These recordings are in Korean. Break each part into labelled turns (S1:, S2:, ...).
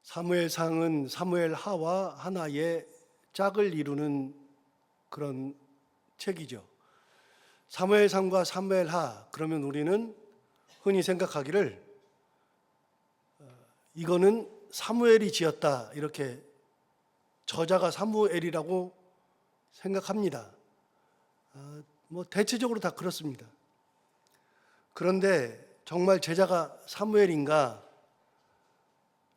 S1: 사무엘상은 사무엘 하와 하나의 짝을 이루는 그런 책이죠. 사무엘상과 사무엘 하, 그러면 우리는 흔히 생각하기를 이거는 사무엘이 지었다, 이렇게 저자가 사무엘이라고 생각합니다. 대체적으로 다 그렇습니다. 그런데 정말 제자가 사무엘인가?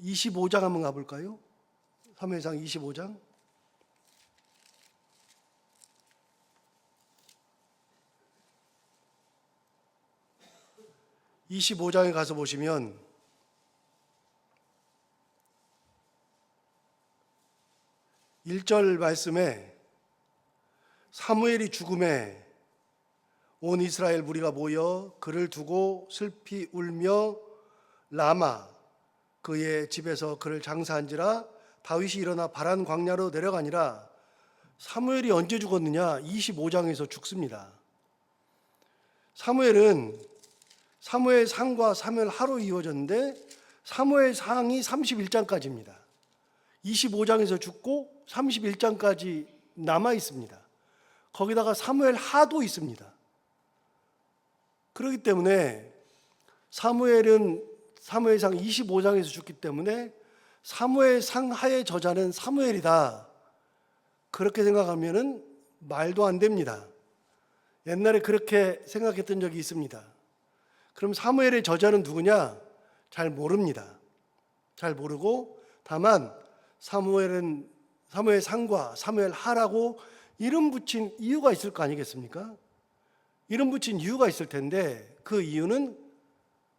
S1: 25장 한번 가볼까요? 사무엘상 25장. 25장에 가서 보시면 (1절) 말씀에 사무엘이 죽음에 온 이스라엘 무리가 모여 그를 두고 슬피 울며 라마 그의 집에서 그를 장사한지라 다윗이 일어나 바란 광야로 내려가니라. 사무엘이 언제 죽었느냐? 25장에서 죽습니다. 사무엘은 사무엘상과 사무엘하로 이어졌는데 사무엘상이 31장까지입니다. 25장에서 죽고 31장까지 남아 있습니다. 거기다가 사무엘하도 있습니다. 그렇기 때문에 사무엘은 사무엘상 25장에서 죽기 때문에 사무엘상 하의 저자는 사무엘이다, 그렇게 생각하면은 말도 안 됩니다. 옛날에 그렇게 생각했던 적이 있습니다. 그럼 사무엘의 저자는 누구냐? 잘 모릅니다. 잘 모르고 다만 사무엘은 사무엘상과 사무엘하라고 이름 붙인 이유가 있을 거 아니겠습니까? 이름 붙인 이유가 있을 텐데 그 이유는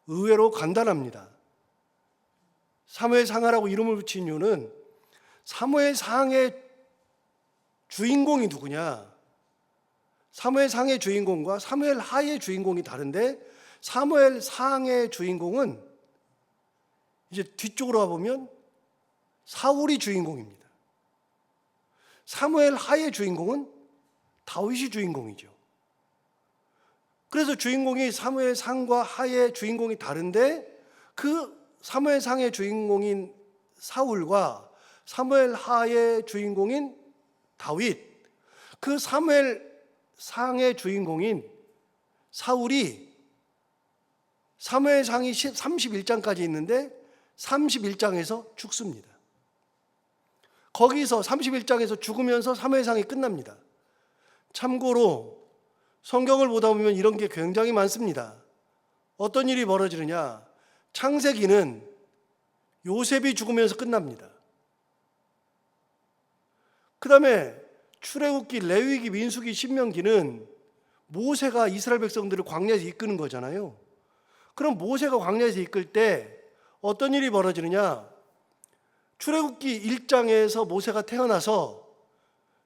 S1: 의외로 간단합니다. 사무엘상하라고 이름을 붙인 이유는 사무엘상의 주인공이 누구냐? 사무엘상의 주인공과 사무엘하의 주인공이 다른데 사무엘상의 주인공은 이제 뒤쪽으로 가보면 사울이 주인공입니다. 사무엘하의 주인공은 다윗이 주인공이죠. 그래서 주인공이 사무엘상과 하의 주인공이 다른데 그 사무엘상의 주인공인 사울과 사무엘하의 주인공인 다윗, 그 사무엘상의 주인공인 사울이 사무엘상이 31장까지 있는데 31장에서 죽습니다. 거기서 31장에서 죽으면서 사무엘상이 끝납니다. 참고로 성경을 보다 보면 이런 게 굉장히 많습니다. 어떤 일이 벌어지느냐? 창세기는 요셉이 죽으면서 끝납니다. 그 다음에 출애굽기, 레위기, 민수기, 신명기는 모세가 이스라엘 백성들을 광야에서 이끄는 거잖아요. 그럼 모세가 광야에서 이끌 때 어떤 일이 벌어지느냐? 출애굽기 1장에서 모세가 태어나서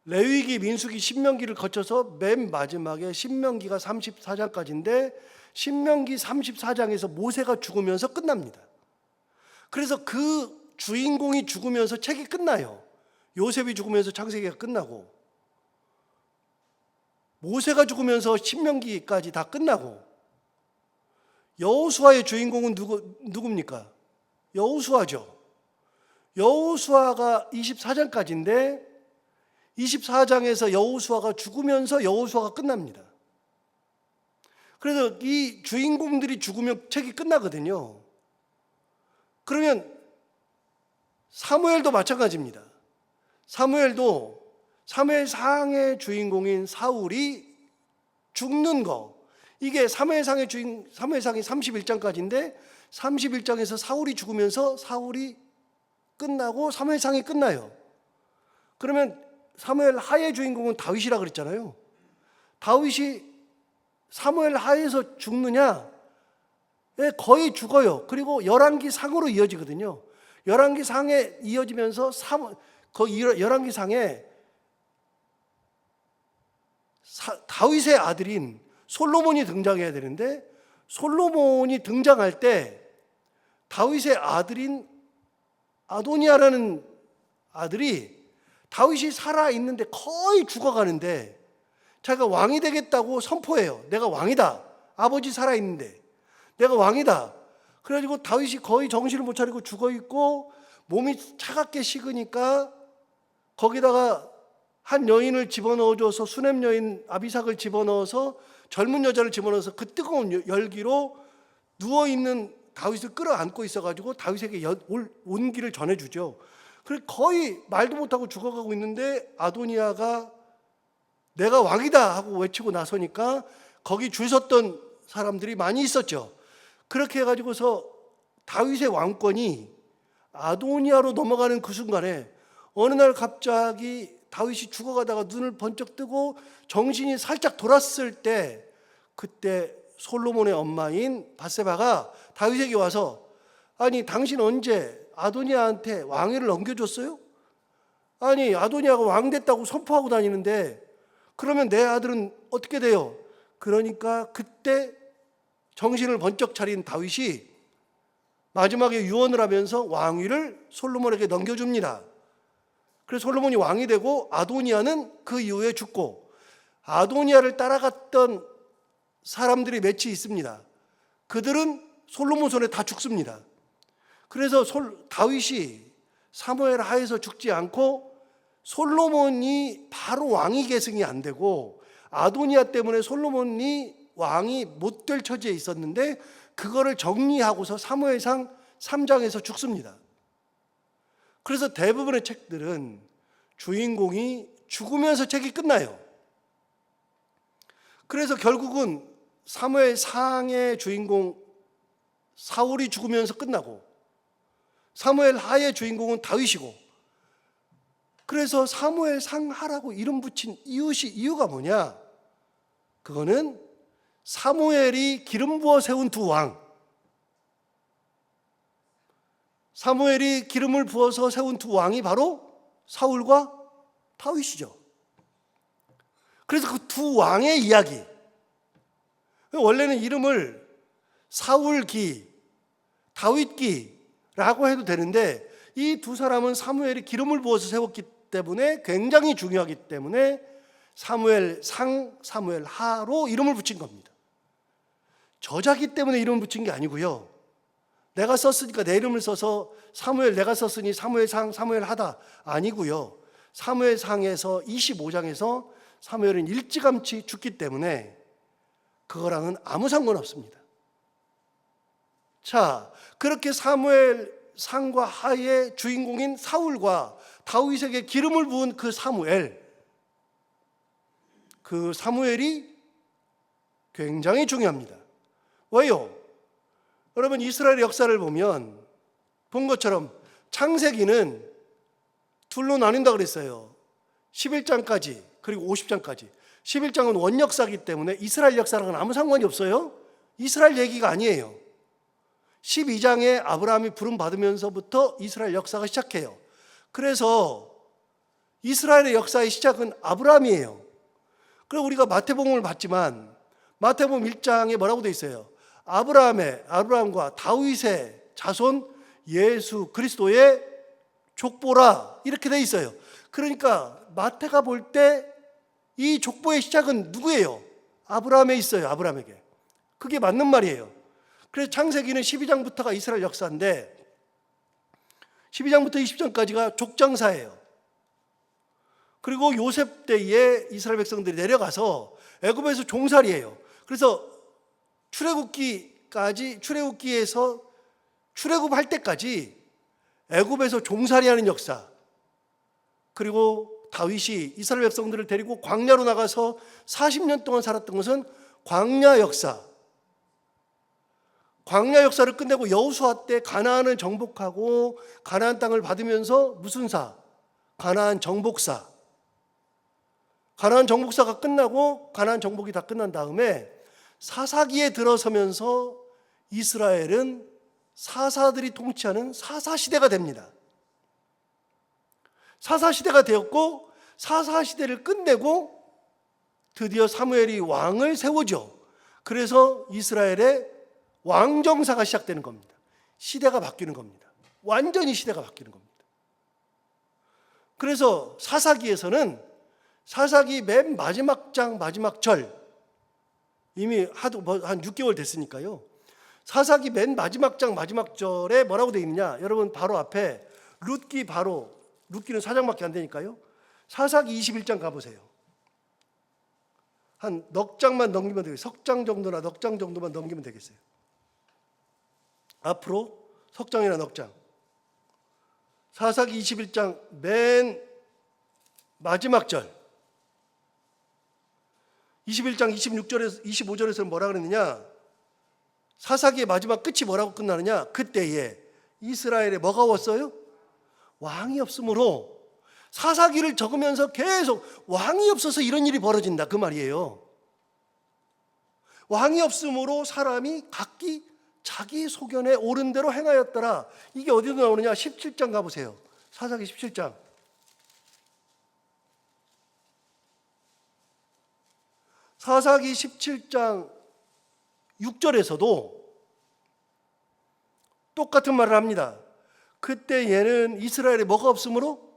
S1: 레위기, 민수기, 신명기를 거쳐서 맨 마지막에 신명기가 34장까지인데 신명기 34장에서 모세가 죽으면서 끝납니다. 그래서 그 주인공이 죽으면서 책이 끝나요. 요셉이 죽으면서 창세기가 끝나고 모세가 죽으면서 신명기까지 다 끝나고 여호수아의 주인공은 누굽니까? 여호수아죠. 여호수아가 24장까지인데 24장에서 여호수아가 죽으면서 여호수아가 끝납니다. 그래서 이 주인공들이 죽으면 책이 끝나거든요. 그러면 사무엘도 마찬가지입니다. 사무엘도 사무엘상의 주인공인 사울이 죽는 거, 이게 사무엘상이 31장까지인데 31장에서 사울이 죽으면서 사울이 끝나고 사무엘상이 끝나요. 그러면 사무엘 하의 주인공은 다윗이라 그랬잖아요. 다윗이 사무엘 하에서 죽느냐? 네, 거의 죽어요. 그리고 열왕기 상으로 이어지거든요. 열왕기 상에 이어지면서 열왕기 상에 다윗의 아들인 솔로몬이 등장해야 되는데 솔로몬이 등장할 때 다윗의 아들인 아도니아라는 아들이 다윗이 살아있는데 거의 죽어가는데 자기가 왕이 되겠다고 선포해요. 내가 왕이다. 아버지 살아있는데 내가 왕이다. 그래가지고 다윗이 거의 정신을 못 차리고 죽어있고 몸이 차갑게 식으니까 거기다가 한 여인을 집어넣어줘서, 수냄 여인 아비삭을 집어넣어서, 젊은 여자를 집어넣어서 그 뜨거운 열기로 누워있는 다윗을 끌어안고 있어가지고 다윗에게 온기를 전해주죠. 그래서 거의 말도 못하고 죽어가고 있는데 아도니아가 내가 왕이다 하고 외치고 나서니까 거기 줄 섰던 사람들이 많이 있었죠. 그렇게 해가지고서 다윗의 왕권이 아도니아로 넘어가는 그 순간에 어느 날 갑자기 다윗이 죽어가다가 눈을 번쩍 뜨고 정신이 살짝 돌았을 때, 그때 솔로몬의 엄마인 밧세바가 다윗에게 와서, 아니 당신 언제 아도니아한테 왕위를 넘겨줬어요? 아니 아도니아가 왕 됐다고 선포하고 다니는데 그러면 내 아들은 어떻게 돼요? 그러니까 그때 정신을 번쩍 차린 다윗이 마지막에 유언을 하면서 왕위를 솔로몬에게 넘겨줍니다. 그래서 솔로몬이 왕이 되고 아도니아는 그 이후에 죽고, 아도니아를 따라갔던 사람들이 몇이 있습니다. 그들은 솔로몬 손에 다 죽습니다. 그래서 다윗이 사무엘 하에서 죽지 않고 솔로몬이 바로 왕위 계승이 안 되고 아도니아 때문에 솔로몬이 왕이 못 될 처지에 있었는데 그거를 정리하고서 사무엘상 3장에서 죽습니다. 그래서 대부분의 책들은 주인공이 죽으면서 책이 끝나요. 그래서 결국은 사무엘상의 주인공 사울이 죽으면서 끝나고 사무엘 하의 주인공은 다윗이고, 그래서 사무엘상하라고 이름 붙인 이유가 뭐냐? 그거는 사무엘이 기름 부어 세운 두 왕, 사무엘이 기름을 부어서 세운 두 왕이 바로 사울과 다윗이죠. 그래서 그 두 왕의 이야기, 원래는 이름을 사울기, 다윗기라고 해도 되는데 이 두 사람은 사무엘이 기름을 부어서 세웠기 때문에 굉장히 중요하기 때문에 사무엘상, 사무엘하로 이름을 붙인 겁니다. 저자기 때문에 이름을 붙인 게 아니고요. 내가 썼으니까 내 이름을 써서 사무엘 내가 썼으니 사무엘상, 사무엘하다 아니고요. 사무엘상에서 25장에서 사무엘은 일찌감치 죽기 때문에 그거랑은 아무 상관없습니다. 자, 그렇게 사무엘상과 하의 주인공인 사울과 다윗에게 기름을 부은 그 사무엘이 굉장히 중요합니다. 왜요? 여러분 이스라엘의 역사를 보면 본 것처럼 창세기는 둘로 나뉜다 그랬어요. 11장까지 그리고 50장까지. 11장은 원역사이기 때문에 이스라엘 역사랑은 아무 상관이 없어요. 이스라엘 얘기가 아니에요. 12장에 아브라함이 부름 받으면서부터 이스라엘 역사가 시작해요. 그래서 이스라엘의 역사의 시작은 아브라함이에요. 그리고 우리가 마태복음을 봤지만 마태복음 1장에 뭐라고 되어 있어요? 아브라함과 다윗의 자손 예수 그리스도의 족보라 이렇게 되어 있어요. 그러니까 마태가 볼 때 이 족보의 시작은 누구예요? 아브라함에 있어요. 아브라함에게. 그게 맞는 말이에요. 그래서 창세기는 12장부터가 이스라엘 역사인데 12장부터 20장까지가 족장사예요. 그리고 요셉 때에 이스라엘 백성들이 내려가서 애굽에서 종살이에요. 그래서 출애굽기에서 출애굽할 때까지 애굽에서 종살이하는 역사, 그리고 다윗이 이스라엘 백성들을 데리고 광야로 나가서 40년 동안 살았던 것은 광야 역사. 광야 역사를 끝내고 여호수아 때 가나안을 정복하고 가나안 땅을 받으면서 무슨 사? 가나안 정복사. 가나안 정복사가 끝나고 가나안 정복이 다 끝난 다음에 사사기에 들어서면서 이스라엘은 사사들이 통치하는 사사시대가 됩니다. 사사시대가 되었고 사사시대를 끝내고 드디어 사무엘이 왕을 세우죠. 그래서 이스라엘의 왕정사가 시작되는 겁니다. 시대가 바뀌는 겁니다. 완전히 시대가 바뀌는 겁니다. 그래서 사사기에서는 사사기 맨 마지막 장 마지막 절, 이미 한 6개월 됐으니까요. 사사기 맨 마지막 장 마지막 절에 뭐라고 되어 있느냐? 여러분 바로 앞에 룻기는 4장밖에 안 되니까요. 사사기 21장 가보세요. 한 넉 장만 넘기면 되겠어요. 석 장 정도나 넉 장 정도만 넘기면 되겠어요. 앞으로 석 장이나 넉 장. 사사기 21장 맨 마지막 절. 21장 26절에서 25절에서는 뭐라 그랬느냐? 사사기의 마지막 끝이 뭐라고 끝나느냐? 그때에 이스라엘에 뭐가 왔어요? 왕이 없으므로. 사사기를 적으면서 계속 왕이 없어서 이런 일이 벌어진다 그 말이에요. 왕이 없으므로 사람이 각기 자기 소견에 옳은 대로 행하였더라. 이게 어디서 나오느냐? 17장 가보세요. 사사기 17장. 사사기 17장 6절에서도 똑같은 말을 합니다. 그때 얘는 이스라엘에 뭐가 없으므로?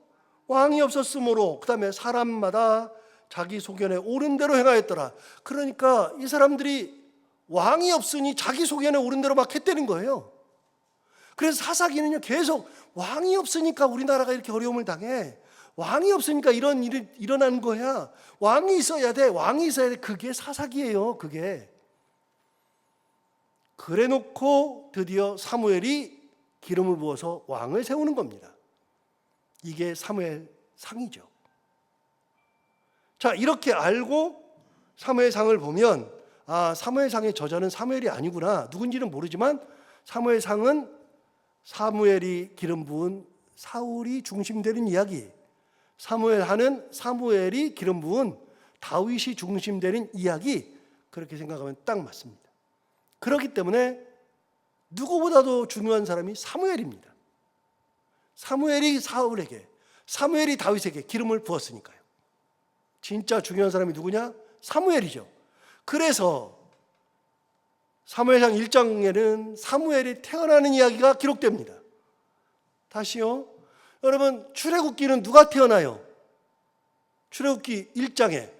S1: 왕이 없었으므로. 그 다음에 사람마다 자기 소견에 옳은 대로 행하였더라. 그러니까 이 사람들이 왕이 없으니 자기 소견에 옳은 대로 막 했다는 거예요. 그래서 사사기는요, 계속 왕이 없으니까 우리나라가 이렇게 어려움을 당해. 왕이 없으니까 이런 일이 일어나는 거야. 왕이 있어야 돼. 왕이 있어야 돼. 그게 사사기예요. 그게. 그래 놓고 드디어 사무엘이 기름을 부어서 왕을 세우는 겁니다. 이게 사무엘 상이죠. 자, 이렇게 알고 사무엘 상을 보면 사무엘 상의 저자는 사무엘이 아니구나. 누군지는 모르지만 사무엘 상은 사무엘이 기름 부은 사울이 중심되는 이야기. 사무엘 하는 사무엘이 기름 부은 다윗이 중심되는 이야기. 그렇게 생각하면 딱 맞습니다. 그렇기 때문에 누구보다도 중요한 사람이 사무엘입니다. 사무엘이 사울에게, 사무엘이 다윗에게 기름을 부었으니까요. 진짜 중요한 사람이 누구냐? 사무엘이죠. 그래서 사무엘상 1장에는 사무엘이 태어나는 이야기가 기록됩니다. 다시요. 여러분, 출애굽기는 누가 태어나요? 출애굽기 1장에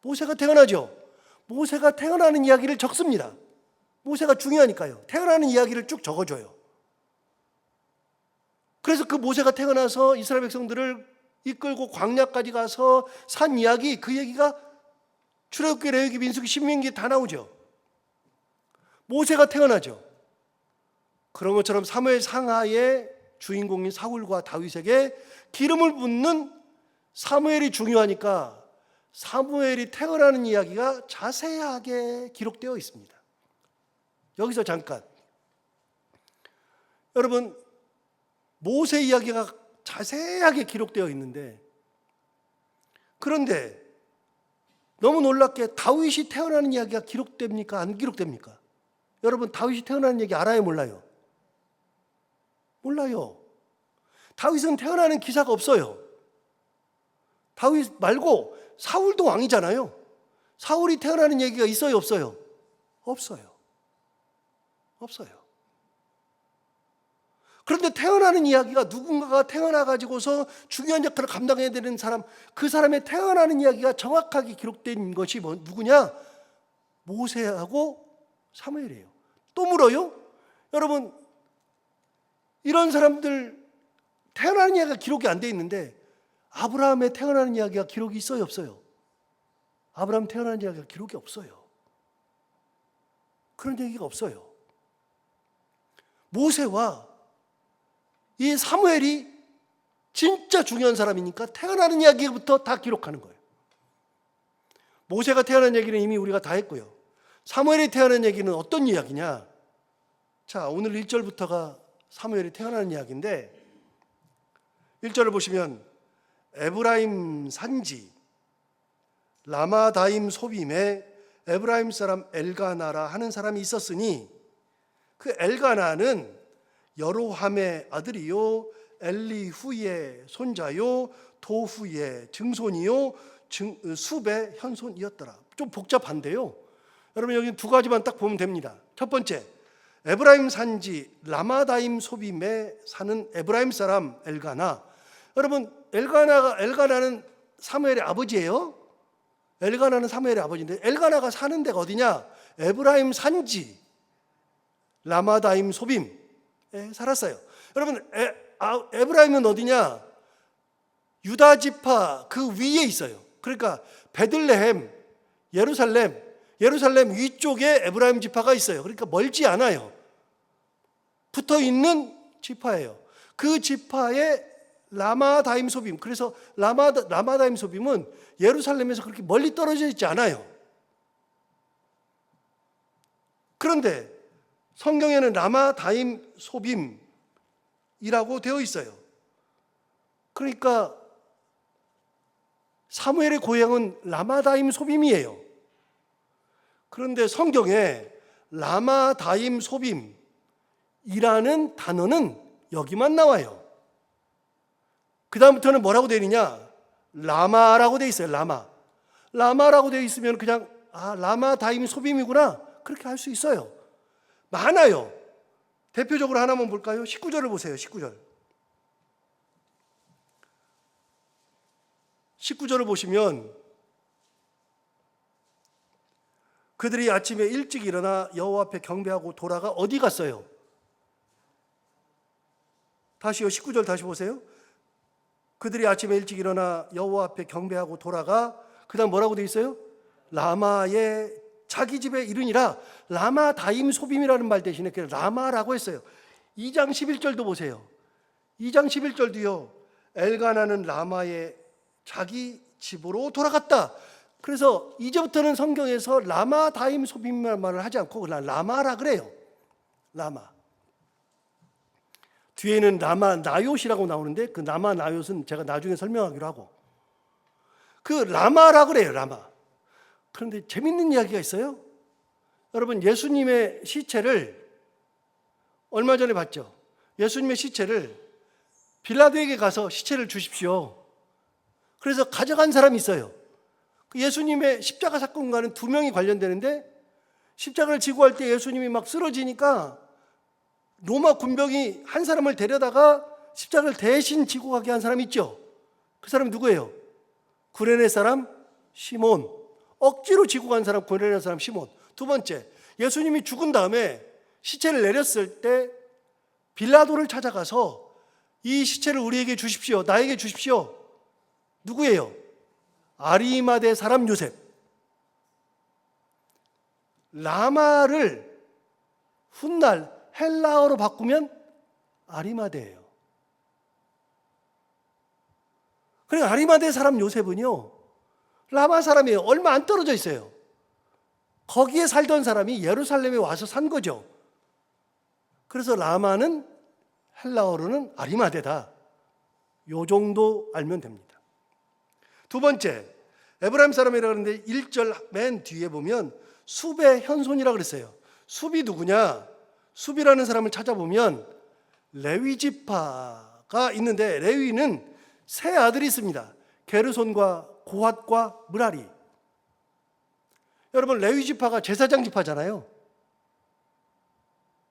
S1: 모세가 태어나죠. 모세가 태어나는 이야기를 적습니다. 모세가 중요하니까요. 태어나는 이야기를 쭉 적어줘요. 그래서 그 모세가 태어나서 이스라엘 백성들을 이끌고 광야까지 가서 산 이야기, 그 얘기가 출애굽기, 레위기, 민수기, 신명기 다 나오죠. 모세가 태어나죠. 그런 것처럼 사무엘 상하의 주인공인 사울과 다윗에게 기름을 붓는 사무엘이 중요하니까 사무엘이 태어나는 이야기가 자세하게 기록되어 있습니다. 여기서 잠깐, 여러분, 모세 이야기가 자세하게 기록되어 있는데, 그런데 너무 놀랍게 다윗이 태어나는 이야기가 기록됩니까? 안 기록됩니까? 여러분, 다윗이 태어나는 얘기 알아요? 몰라요? 몰라요. 다윗은 태어나는 기사가 없어요. 다윗 말고 사울도 왕이잖아요. 사울이 태어나는 얘기가 있어요? 없어요? 없어요. 없어요. 그런데 태어나는 이야기가, 누군가가 태어나가지고서 중요한 역할을 감당해야 되는 사람, 그 사람의 태어나는 이야기가 정확하게 기록된 것이 누구냐? 모세하고 사무엘이에요. 또 물어요? 여러분, 이런 사람들 태어나는 이야기가 기록이 안 돼 있는데 아브라함의 태어나는 이야기가 기록이 있어요? 없어요? 아브라함 태어나는 이야기가 기록이 없어요. 그런 얘기가 없어요. 모세와 이 사무엘이 진짜 중요한 사람이니까 태어나는 이야기부터 다 기록하는 거예요. 모세가 태어난 얘기는 이미 우리가 다 했고요. 사무엘이 태어난 얘기는 어떤 이야기냐? 자, 오늘 1절부터가 사무엘이 태어나는 이야기인데 1절을 보시면 에브라임 산지 라마다임 소빔에 에브라임 사람 엘가나라 하는 사람이 있었으니 그 엘가나는 여로함의 아들이요 엘리후의 손자요 도후의 증손이요 숲의 현손이었더라. 좀 복잡한데요. 여러분, 여기 두 가지만 딱 보면 됩니다. 첫 번째, 에브라임 산지 라마다임 소빔에 사는 에브라임 사람 엘가나. 여러분, 엘가나는 사무엘의 아버지예요. 엘가나는 사무엘의 아버지인데 엘가나가 사는 데가 어디냐? 에브라임 산지 라마다임 소빔에 살았어요. 여러분, 에브라임은 어디냐? 유다 지파 그 위에 있어요. 그러니까 베들레헴, 예루살렘 위쪽에 에브라임 지파가 있어요. 그러니까 멀지 않아요. 붙어 있는 지파예요. 그 지파의 라마다임 소빔. 그래서 라마다임 소빔은 예루살렘에서 그렇게 멀리 떨어져 있지 않아요. 그런데 성경에는 라마다임 소빔이라고 되어 있어요. 그러니까 사무엘의 고향은 라마다임 소빔이에요. 그런데 성경에 라마다임 소빔이라는 단어는 여기만 나와요. 그 다음부터는 뭐라고 되어 있느냐? 라마라고 되어 있어요. 라마라고 되어 있으면 그냥 라마다임 소빔이구나 그렇게 할 수 있어요. 많아요. 대표적으로 하나만 볼까요? 19절을 보세요. 19절을 보시면 그들이 아침에 일찍 일어나 여호와 앞에 경배하고 돌아가 어디 갔어요? 다시요. 19절 다시 보세요. 그들이 아침에 일찍 일어나 여호와 앞에 경배하고 돌아가 그 다음 뭐라고 되어 있어요? 라마의 자기 집에 이르니라. 라마다임 소빔이라는 말 대신에 그냥 라마라고 했어요. 2장 11절도 보세요. 2장 11절도요. 엘가나는 라마의 자기 집으로 돌아갔다. 그래서 이제부터는 성경에서 라마다임 소빔이라는 말을 하지 않고 그냥 라마라 그래요. 라마. 뒤에는 라마 나요시라고 나오는데 그 라마 나요스는 제가 나중에 설명하기로 하고 그 라마라 그래요. 라마. 그런데 재밌는 이야기가 있어요. 여러분 예수님의 시체를 얼마 전에 봤죠. 예수님의 시체를 빌라도에게 가서 시체를 주십시오. 그래서 가져간 사람이 있어요. 예수님의 십자가 사건과는 2명이 관련되는데 십자가를 지고 갈 때 예수님이 막 쓰러지니까 로마 군병이 한 사람을 데려다가 십자가를 대신 지고 가게 한 사람이 있죠. 그 사람이 누구예요? 구레네 사람 시몬. 억지로 지고 간 사람 구레네 사람 시몬. 두 번째, 예수님이 죽은 다음에 시체를 내렸을 때 빌라도를 찾아가서 이 시체를 우리에게 주십시오. 나에게 주십시오. 누구예요? 아리마대 사람 요셉. 라마를 훗날 헬라어로 바꾸면 아리마대예요. 그러니까 아리마대 사람 요셉은요, 라마 사람이에요. 얼마 안 떨어져 있어요. 거기에 살던 사람이 예루살렘에 와서 산 거죠. 그래서 라마는 헬라어로는 아리마대다. 요 정도 알면 됩니다. 두 번째, 에브라임 사람이라고 하는데 1절 맨 뒤에 보면 숲의 현손이라고 그랬어요. 숲이 누구냐? 숲이라는 사람을 찾아보면 레위 지파가 있는데 레위는 세 아들이 있습니다. 게르손과 고핫과 므라리. 여러분 레위 지파가 제사장 지파잖아요.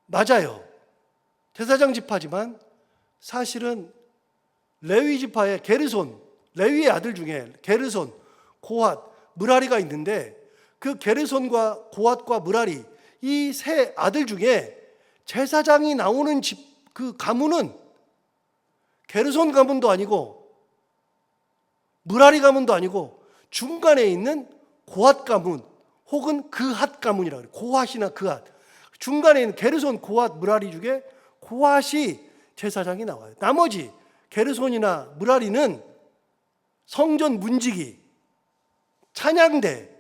S1: 맞아요. 제사장 지파지만 사실은 레위 지파의 게르손, 레위의 아들 중에 게르손, 고핫, 므라리가 있는데 그 게르손과 고핫과 므라리 이 세 아들 중에 제사장이 나오는 그 가문은 게르손 가문도 아니고 므라리 가문도 아니고 중간에 있는 고핫 가문 혹은 그핫 가문이라고 해요. 고핫이나 그핫. 중간에 있는 게르손, 고핫, 므라리 중에 고핫이 제사장이 나와요. 나머지 게르손이나 므라리는 성전 문지기, 찬양대,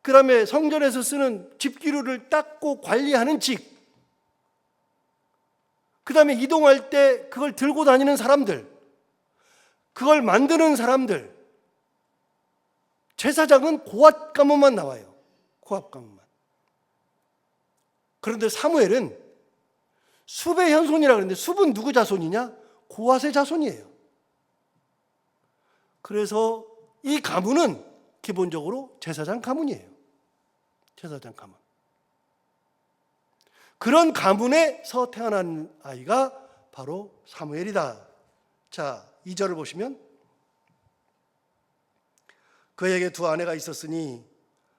S1: 그 다음에 성전에서 쓰는 집기류를 닦고 관리하는 직, 그 다음에 이동할 때 그걸 들고 다니는 사람들, 그걸 만드는 사람들, 제사장은 고핫 가문만 나와요. 고핫 가문만. 그런데 사무엘은 숲의 현손이라고 그러는데 숲은 누구 자손이냐? 고핫의 자손이에요. 그래서 이 가문은 기본적으로 제사장 가문이에요. 제사장 가문. 그런 가문에서 태어난 아이가 바로 사무엘이다. 자, 2절을 보시면 그에게 두 아내가 있었으니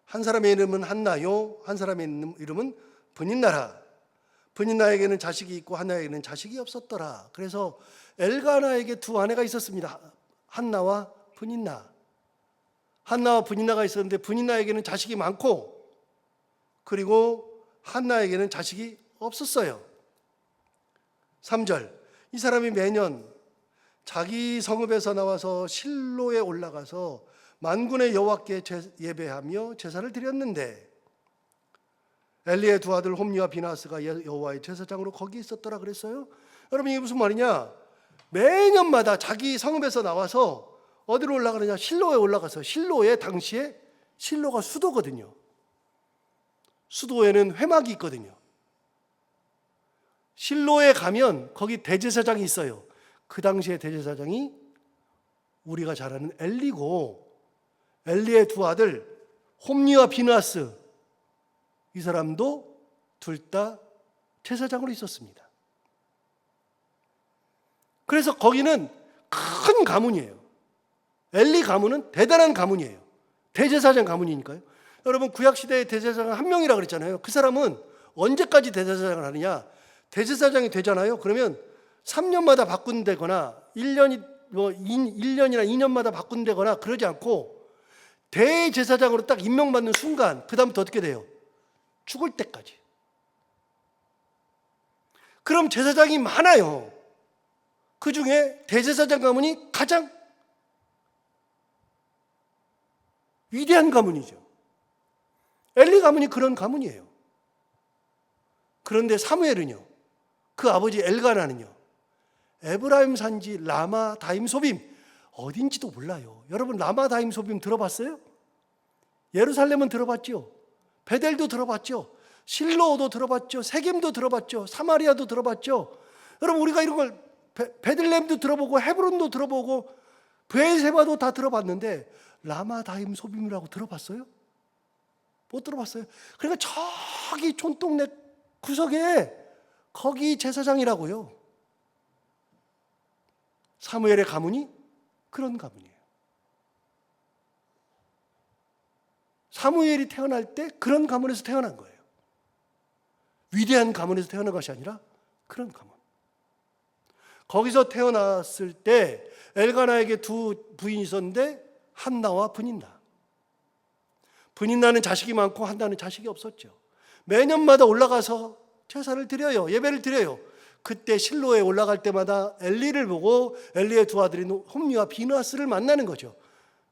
S1: 한 사람의 이름은 한나요 한 사람의 이름은 브닌나라. 브닌나에게는 자식이 있고 한나에게는 자식이 없었더라. 그래서 엘가나에게 두 아내가 있었습니다. 한나와 브닌나. 한나와 브닌나가 있었는데 브닌나에게는 자식이 많고 그리고 한나에게는 자식이 없었어요. 3절. 이 사람이 매년 자기 성읍에서 나와서 실로에 올라가서 만군의 여호와께 예배하며 제사를 드렸는데 엘리의 두 아들 홈리와 비나스가 여호와의 제사장으로 거기 있었더라 그랬어요. 여러분 이게 무슨 말이냐? 매년마다 자기 성읍에서 나와서 어디로 올라가느냐? 실로에 올라가서 실로에 당시에 실로가 수도거든요. 수도에는 회막이 있거든요. 실로에 가면 거기 대제사장이 있어요. 그 당시에 대제사장이 우리가 잘 아는 엘리고 엘리의 두 아들 홈리와 비나스 이 사람도 둘 다 제사장으로 있었습니다. 그래서 거기는 큰 가문이에요. 엘리 가문은 대단한 가문이에요. 대제사장 가문이니까요. 여러분 구약시대의 대제사장은 한 명이라 그랬잖아요. 그 사람은 언제까지 대제사장을 하느냐? 대제사장이 되잖아요. 그러면 3년마다 바꾼다거나 1년이나 2년마다 바꾼다거나 그러지 않고 대제사장으로 딱 임명받는 순간 그 다음부터 어떻게 돼요? 죽을 때까지. 그럼 제사장이 많아요. 그 중에 대제사장 가문이 가장 위대한 가문이죠. 엘리 가문이 그런 가문이에요. 그런데 사무엘은요, 그 아버지 엘가나는요, 에브라임 산지 라마 다임 소빔 어딘지도 몰라요. 여러분 라마 다임 소빔 들어봤어요? 예루살렘은 들어봤죠. 베델도 들어봤죠. 실로도 들어봤죠. 세겜도 들어봤죠. 사마리아도 들어봤죠. 여러분 우리가 이런 걸 베들레헴도 들어보고 헤브론도 들어보고 브엘세바도 다 들어봤는데 라마 다임 소빔이라고 들어봤어요? 못 들어봤어요. 그러니까 저기 촌동네 구석에 거기 제사장이라고요. 사무엘의 가문이 그런 가문이에요. 사무엘이 태어날 때 그런 가문에서 태어난 거예요. 위대한 가문에서 태어난 것이 아니라 그런 가문. 거기서 태어났을 때 엘가나에게 두 부인이 있었는데 한나와 브닌나. 브닌나는 자식이 많고 한나는 자식이 없었죠. 매년마다 올라가서 제사를 드려요. 예배를 드려요. 그때 실로에 올라갈 때마다 엘리를 보고 엘리의 두 아들인 홈리와 비느하스를 만나는 거죠.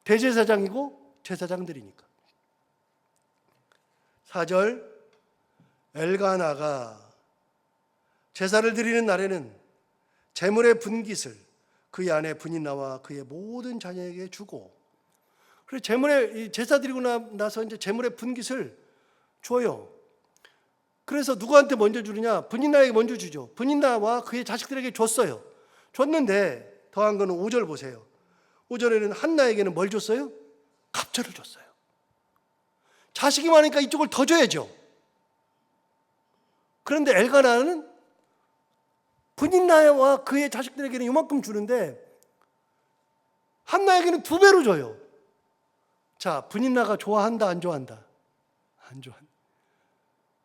S1: 대제사장이고 제사장들이니까. 4절 엘가나가 제사를 드리는 날에는 제물의 분깃을 그의 아내 브닌나와 그의 모든 자녀에게 주고, 그래서 제사 드리고 나서 이제 제물의 분깃을 줘요. 그래서 누구한테 먼저 주느냐? 브닌나에게 먼저 주죠. 브닌나와 그의 자식들에게 줬어요. 줬는데 더한 거는 5절 보세요. 5절에는 한나에게는 뭘 줬어요? 갑절을 줬어요. 자식이 많으니까 이쪽을 더 줘야죠. 그런데 엘가나는 브닌나와 그의 자식들에게는 이만큼 주는데 한나에게는 2배로 줘요. 자, 브닌나가 좋아한다, 안 좋아한다? 안 좋아한다.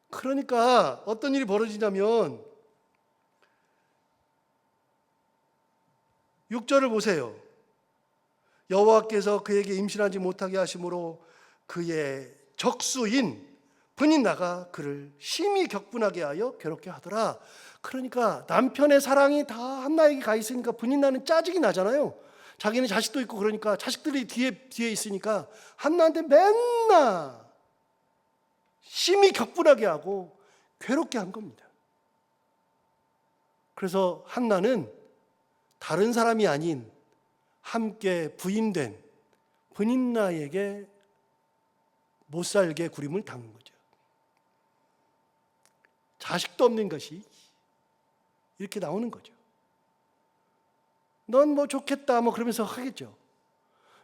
S1: 그러니까 어떤 일이 벌어지냐면 6절을 보세요. 여호와께서 그에게 임신하지 못하게 하심으로 그의 적수인 브닌나가 그를 심히 격분하게 하여 괴롭게 하더라. 그러니까 남편의 사랑이 다 한나에게 가 있으니까 브닌나는 짜증이 나잖아요. 자기는 자식도 있고 그러니까 자식들이 뒤에 있으니까 한나한테 맨날 심히 격분하게 하고 괴롭게 한 겁니다. 그래서 한나는 다른 사람이 아닌 함께 부인된 브닌나에게 못살게 구림을 당한 거죠. 자식도 없는 것이 이렇게 나오는 거죠. 넌 뭐 좋겠다 뭐 그러면서 하겠죠.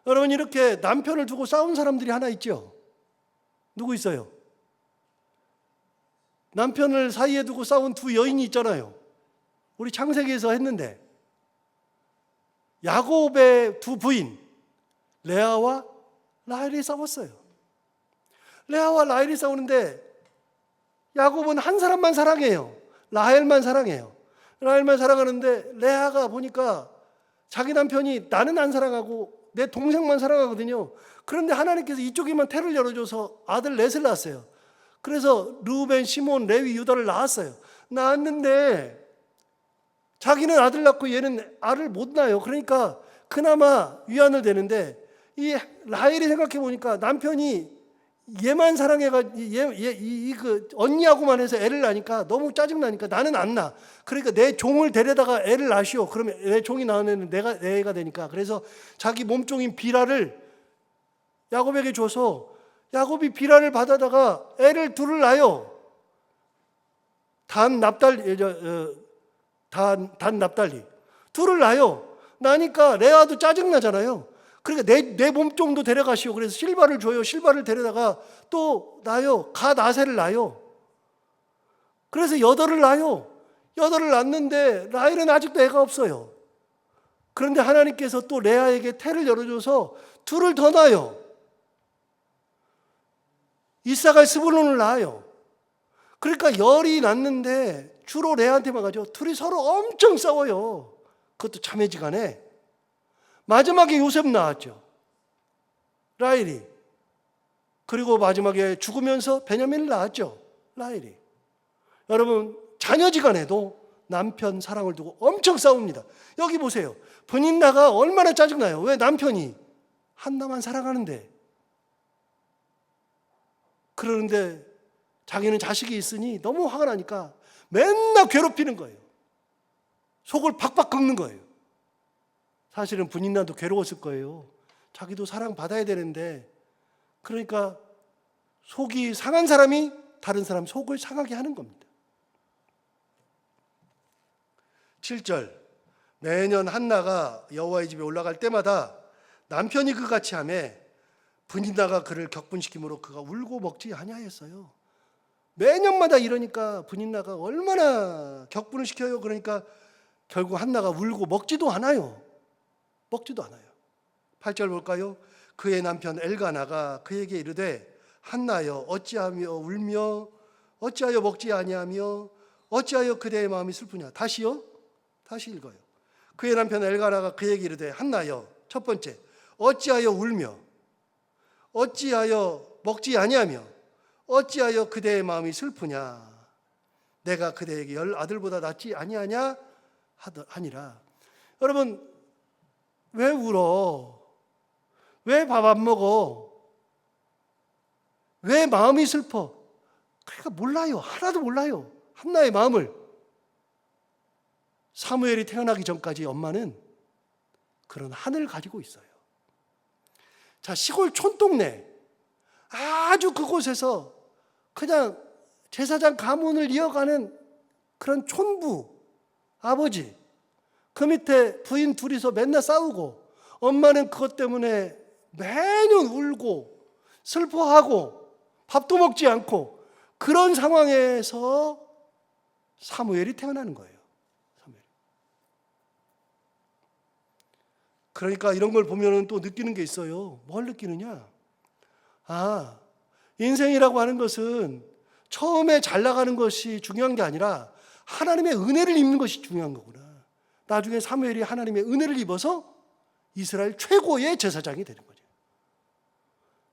S1: 여러분 이렇게 남편을 두고 싸운 사람들이 하나 있죠. 누구 있어요? 남편을 사이에 두고 싸운 두 여인이 있잖아요. 우리 창세기에서 했는데 야곱의 두 부인 레아와 라헬이 싸웠어요. 레아와 라헬이 싸우는데 야곱은 한 사람만 사랑해요. 라헬만 사랑해요. 라헬만 사랑하는데 레아가 보니까 자기 남편이 나는 안 사랑하고 내 동생만 사랑하거든요. 그런데 하나님께서 이쪽에만 태를 열어줘서 아들 넷을 낳았어요. 그래서 르우벤, 시몬, 레위, 유다를 낳았어요. 낳았는데 자기는 아들 낳고 얘는 알을 못 낳아요. 그러니까 그나마 위안을 되는데 이 라헬이 생각해 보니까 남편이 얘만 사랑해가지고 그 언니하고만 해서 애를 낳으니까 너무 짜증 나니까 나는 안 낳아. 그러니까 내 종을 데려다가 애를 낳으시오. 그러면 내 종이 낳은 애는 내 애가 되니까. 그래서 자기 몸종인 비라를 야곱에게 줘서 야곱이 비라를 받아다가 애를 둘을 낳아요. 단 납달리 둘을 낳아요. 나니까 레아도 짜증 나잖아요. 그러니까 내 몸종도 데려가시오. 그래서 실바를 줘요. 실바를 데려다가 또 낳아요. 갓아셀을 낳아요. 그래서 8을 낳아요. 8을 낳는데 라헬은 아직도 애가 없어요. 그런데 하나님께서 또 레아에게 태를 열어줘서 2을 더 낳아요. 이사갈 스불론을 낳아요. 그러니까 10이 낳는데 주로 레아한테만 가죠. 둘이 서로 엄청 싸워요. 그것도 자매지간에. 마지막에 요셉 낳았죠. 라헬이. 그리고 마지막에 죽으면서 베냐민을 낳았죠. 라헬이. 여러분, 자녀지간에도 남편 사랑을 두고 엄청 싸웁니다. 여기 보세요. 분인나가 얼마나 짜증나요. 왜 남편이 한나만 사랑하는데. 그러는데 자기는 자식이 있으니 너무 화가 나니까 맨날 괴롭히는 거예요. 속을 팍팍 긁는 거예요. 사실은 분인나도 괴로웠을 거예요. 자기도 사랑받아야 되는데 그러니까 속이 상한 사람이 다른 사람 속을 상하게 하는 겁니다. 7절 매년 한나가 여호와의 집에 올라갈 때마다 남편이 그같이 하며 분인나가 그를 격분시키므로 그가 울고 먹지 아니하였어요. 매년마다 이러니까 분인나가 얼마나 격분을 시켜요. 그러니까 결국 한나가 울고 먹지도 않아요. 먹지도 않아요. 8절 볼까요? 그의 남편 엘가나가 그에게 이르되 한나여 어찌하며 울며 어찌하여 먹지 아니하며 어찌하여 그대의 마음이 슬프냐. 다시요? 다시 읽어요. 그의 남편 엘가나가 그에게 이르되 한나여 첫 번째 어찌하여 울며 어찌하여 먹지 아니하며 어찌하여 그대의 마음이 슬프냐. 내가 그대에게 10 아들보다 낫지 아니하냐 하니라. 여러분, 왜 울어? 왜 밥 안 먹어? 왜 마음이 슬퍼? 그러니까 몰라요. 하나도 몰라요. 한나의 마음을. 사무엘이 태어나기 전까지 엄마는 그런 한을 가지고 있어요. 자, 시골 촌동네 아주 그곳에서 그냥 제사장 가문을 이어가는 그런 촌부 아버지, 그 밑에 부인 둘이서 맨날 싸우고 엄마는 그것 때문에 매년 울고 슬퍼하고 밥도 먹지 않고 그런 상황에서 사무엘이 태어나는 거예요. 사무엘. 그러니까 이런 걸 보면 또 느끼는 게 있어요. 뭘 느끼느냐? 아, 인생이라고 하는 것은 처음에 잘 나가는 것이 중요한 게 아니라 하나님의 은혜를 입는 것이 중요한 거구나. 나중에 사무엘이 하나님의 은혜를 입어서 이스라엘 최고의 제사장이 되는 거죠.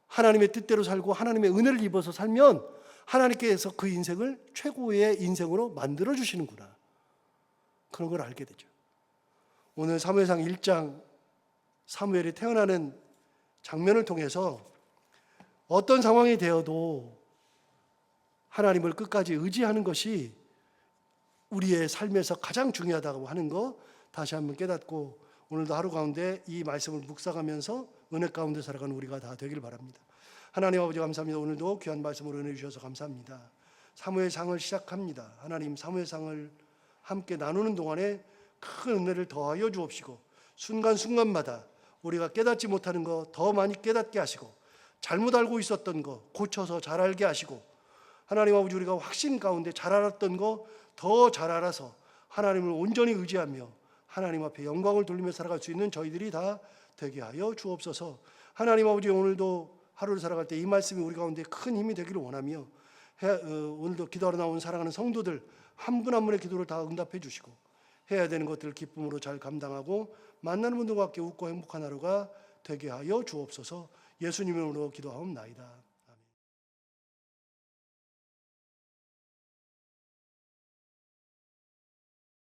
S1: 하나님의 뜻대로 살고 하나님의 은혜를 입어서 살면 하나님께서 그 인생을 최고의 인생으로 만들어 주시는구나. 그런 걸 알게 되죠. 오늘 사무엘상 1장 사무엘이 태어나는 장면을 통해서 어떤 상황이 되어도 하나님을 끝까지 의지하는 것이 우리의 삶에서 가장 중요하다고 하는 거 다시 한번 깨닫고 오늘도 하루 가운데 이 말씀을 묵상하면서 은혜 가운데 살아가는 우리가 다 되길 바랍니다. 하나님 아버지 감사합니다. 오늘도 귀한 말씀으로 은혜 주셔서 감사합니다. 사무엘상을 시작합니다. 하나님 사무엘상을 함께 나누는 동안에 큰 은혜를 더하여 주옵시고 순간순간마다 우리가 깨닫지 못하는 거 더 많이 깨닫게 하시고 잘못 알고 있었던 거 고쳐서 잘 알게 하시고 하나님 아버지 우리가 확신 가운데 잘 알았던 거 더 잘 알아서 하나님을 온전히 의지하며 하나님 앞에 영광을 돌리며 살아갈 수 있는 저희들이 다 되게 하여 주옵소서. 하나님 아버지 오늘도 하루를 살아갈 때 이 말씀이 우리 가운데 큰 힘이 되기를 원하며 오늘도 기도하러 나온 사랑하는 성도들 한 분 한 분의 기도를 다 응답해 주시고 해야 되는 것들을 기쁨으로 잘 감당하고 만나는 분들과 함께 웃고 행복한 하루가 되게 하여 주옵소서. 예수님 이름으로 기도하옵나이다.